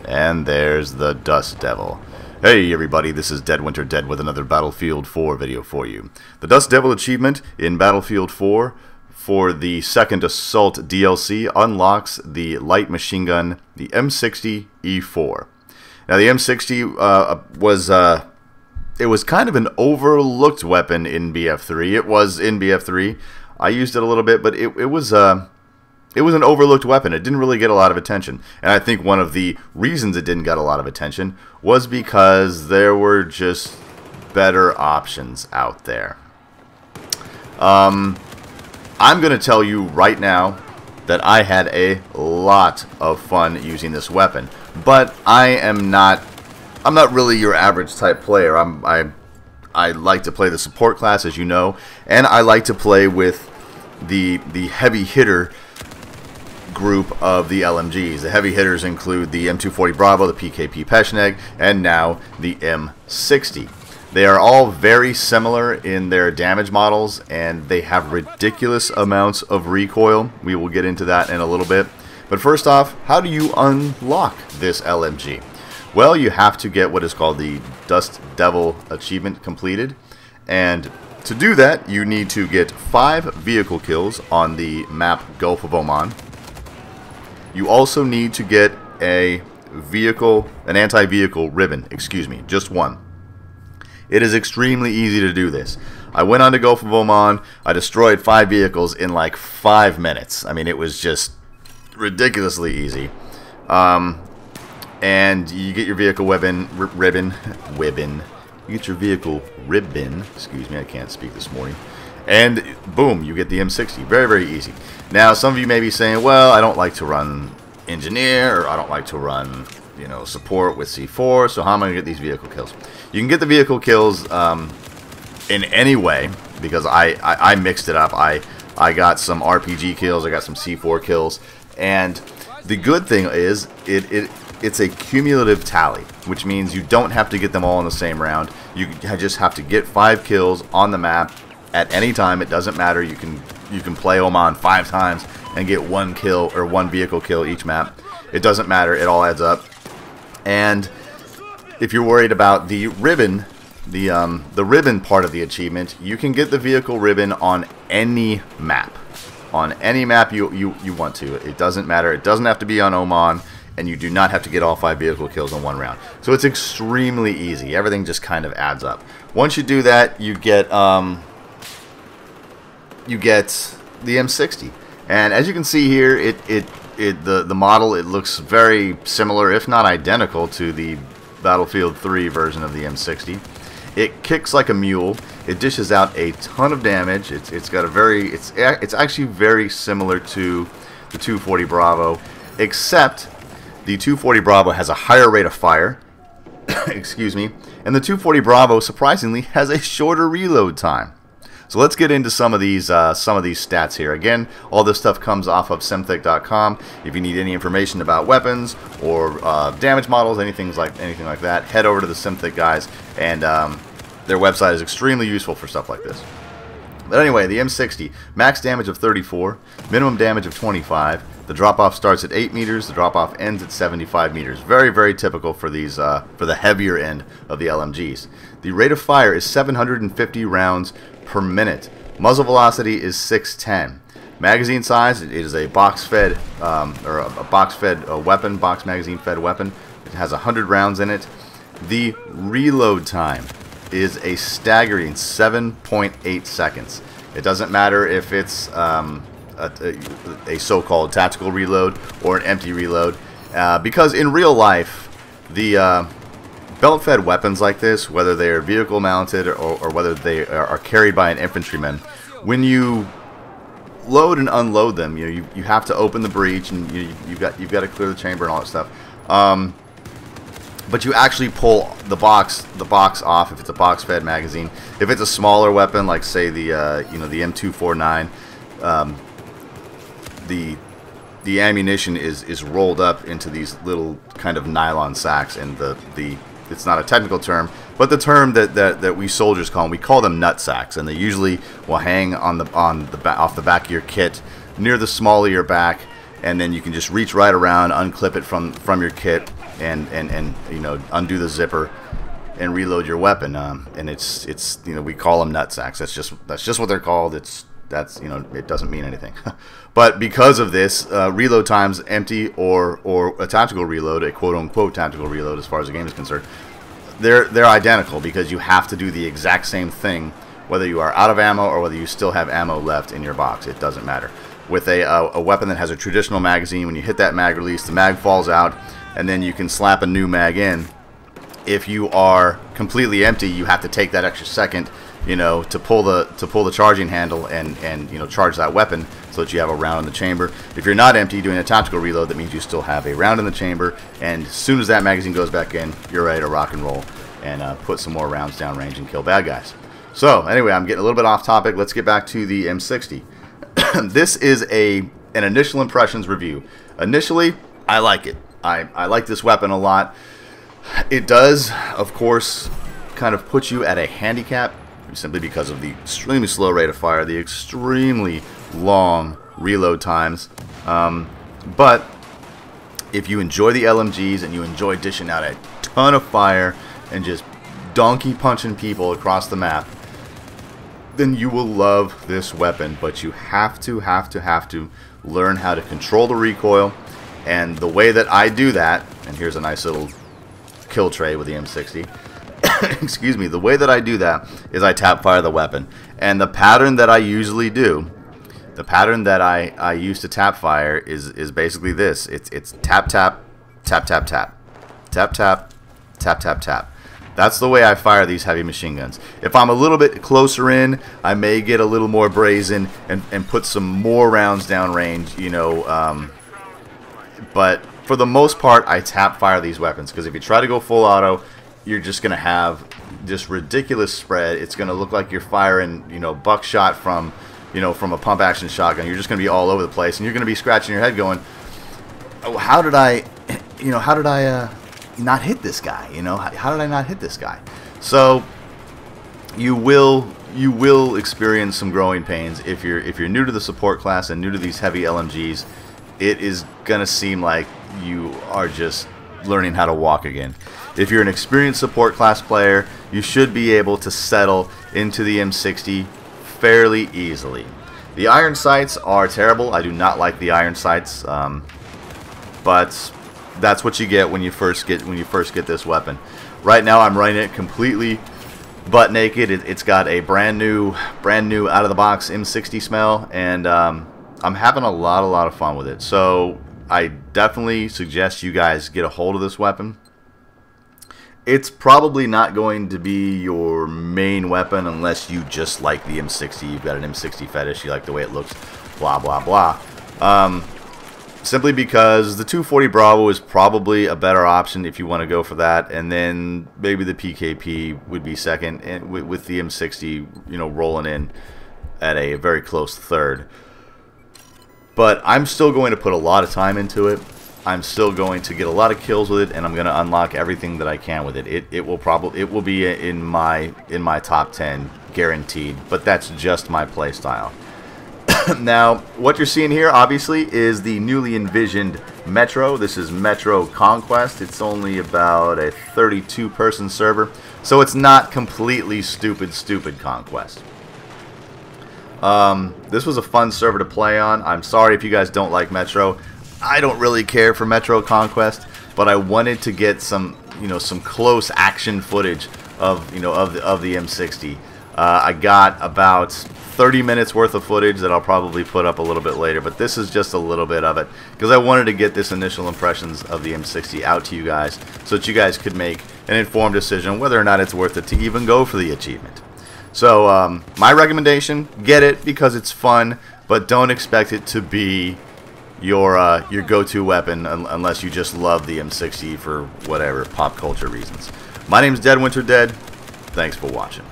And there's the Dust Devil. Hey everybody, this is Dead Winter Dead with another Battlefield 4 video for you. The Dust Devil achievement in Battlefield 4 for the second Assault DLC unlocks the light machine gun, the M60E-4. Now the M60 it was kind of an overlooked weapon in BF3. It was in BF3. I used it a little bit, but it was an overlooked weapon. It didn't really get a lot of attention. And I think one of the reasons it didn't get a lot of attention was because there were just better options out there. I'm going to tell you right now that I had a lot of fun using this weapon. But I'm not really your average type player. I like to play the support class, as you know, and I like to play with the heavy hitter group of the LMGs. The heavy hitters include the M240 Bravo, the PKP Peshmerga, and now the M60. They are all very similar in their damage models, and they have ridiculous amounts of recoil. We will get into that in a little bit. But first off, how do you unlock this LMG? Well, you have to get what is called the Dust Devil achievement completed, and to do that, you need to get 5 vehicle kills on the map Gulf of Oman. You also need to get an anti-vehicle ribbon, just one. It is extremely easy to do this. I went on to Gulf of Oman, I destroyed 5 vehicles in like 5 minutes. I mean, it was just ridiculously easy. And you get your vehicle ribbon. You get your vehicle ribbon. Excuse me, I can't speak this morning. And boom, you get the M60. Very, very easy. Now, some of you may be saying, well, I don't like to run engineer, or I don't like to run, support with C4. So how am I going to get these vehicle kills? You can get the vehicle kills in any way, because I mixed it up. I got some RPG kills. I got some C4 kills. And the good thing is it's a cumulative tally, which means you don't have to get them all in the same round. You just have to get 5 kills on the map at any time. It doesn't matter. You can play Oman 5 times and get 1 kill or 1 vehicle kill each map. It doesn't matter. It all adds up. And if you're worried about the ribbon, the ribbon part of the achievement, you can get the vehicle ribbon on any map. On any map you want to. It doesn't matter. It doesn't have to be on Oman. And you do not have to get all 5 vehicle kills in one round. So it's extremely easy. Everything just kind of adds up. Once you do that, you get the M60. And as you can see here, the model, it looks very similar, if not identical, to the Battlefield 3 version of the M60. It kicks like a mule. It dishes out a ton of damage. It's actually very similar to the 240 Bravo, except the 240 Bravo has a higher rate of fire, excuse me, and the 240 Bravo surprisingly has a shorter reload time. So let's get into some of these stats here. Again, all this stuff comes off of simthic.com. If you need any information about weapons or damage models, anything like that, head over to the Simthic guys, and their website is extremely useful for stuff like this. But anyway, the M60, max damage of 34, minimum damage of 25. The drop-off starts at 8 meters. The drop-off ends at 75 meters. Very, very typical for these for the heavier end of the LMGs. The rate of fire is 750 rounds per minute. Muzzle velocity is 610. Magazine size, it is a box-fed weapon, box magazine-fed weapon. It has 100 rounds in it. The reload time is a staggering 7.8 seconds. It doesn't matter if it's a so-called tactical reload or an empty reload, because in real life, the belt-fed weapons like this, whether they are vehicle mounted or whether they are carried by an infantryman, when you load and unload them, you have to open the breech, and you've got to clear the chamber and all that stuff. But you actually pull the box off if it's a box-fed magazine. If it's a smaller weapon, like say the the M249, the ammunition is rolled up into these little kind of nylon sacks, and it's not a technical term, but the term that we soldiers call them, we call them nut sacks, and they usually will hang off the back of your kit near the small of your back, and then you can just reach right around, unclip it from your kit, and you know, undo the zipper and reload your weapon. And it's you know, we call them nutsacks. That's just what they're called. That's you know, it doesn't mean anything. But because of this, reload times, empty or a tactical reload, a quote-unquote tactical reload as far as the game is concerned, they're identical, because you have to do the exact same thing whether you are out of ammo or whether you still have ammo left in your box. It doesn't matter. With a weapon that has a traditional magazine, when you hit that mag release, the mag falls out, and then you can slap a new mag in. If you are completely empty, you have to take that extra second, you know, to pull the charging handle and you know, charge that weapon so that you have a round in the chamber. If you're not empty doing a tactical reload, that means you still have a round in the chamber, and as soon as that magazine goes back in, you're ready to rock and roll and put some more rounds down range and kill bad guys. So anyway, I'm getting a little bit off topic. Let's get back to the M60. This is an initial impressions review. Initially, I like it. I like this weapon a lot. It does, of course, kind of put you at a handicap, simply because of the extremely slow rate of fire, the extremely long reload times. But if you enjoy the LMGs and you enjoy dishing out a ton of fire and just donkey punching people across the map, then you will love this weapon. But you have to learn how to control the recoil, and the way that I do that, and here's a nice little kill tray with the M60. Excuse me. The way that I do that is I tap fire the weapon, and the pattern that I usually do, the pattern that I use to tap fire is basically this. It's tap tap tap tap tap tap tap tap tap tap. That's the way I fire these heavy machine guns. If I'm a little bit closer in, I may get a little more brazen and put some more rounds down range, you know. But for the most part, I tap fire these weapons, because if you try to go full auto, you're just going to have this ridiculous spread. It's going to look like you're firing, you know, buckshot from, you know, from a pump action shotgun. You're just going to be all over the place, and you're going to be scratching your head going, oh, how did I not hit this guy? You know, how did I not hit this guy? So you will experience some growing pains if you're new to the support class and new to these heavy LMGs. It is gonna seem like you are just learning how to walk again. If you're an experienced support class player, you should be able to settle into the M60 fairly easily. The iron sights are terrible. I do not like the iron sights, but that's what you get when you first get this weapon. Right now, I'm running it completely butt naked. It's got a brand new out of the box M60 smell, and I'm having a lot of fun with it. So I definitely suggest you guys get a hold of this weapon. It's probably not going to be your main weapon unless you just like the M60. You've got an M60 fetish. You like the way it looks. Blah blah blah. Simply because the 240 Bravo is probably a better option if you want to go for that, and then maybe the PKP would be second, and with the M60, you know, rolling in at a very close third. But I'm still going to put a lot of time into it. I'm still going to get a lot of kills with it, and I'm going to unlock everything that I can with it. It will be in my top 10 guaranteed, but that's just my play style. Now, what you're seeing here, obviously, is the newly envisioned Metro. This is Metro Conquest. It's only about a 32-person server, so it's not completely stupid Conquest. This was a fun server to play on. I'm sorry if you guys don't like Metro. I don't really care for Metro Conquest, but I wanted to get some, you know, some close action footage of, you know, of the M60. I got about 30 minutes worth of footage that I'll probably put up a little bit later, but this is just a little bit of it because I wanted to get this initial impressions of the M60 out to you guys so that you guys could make an informed decision whether or not it's worth it to even go for the achievement. So my recommendation, get it because it's fun, but don't expect it to be your go-to weapon unless you just love the M60 for whatever pop culture reasons. My name's Dead Winter Dead. Thanks for watching.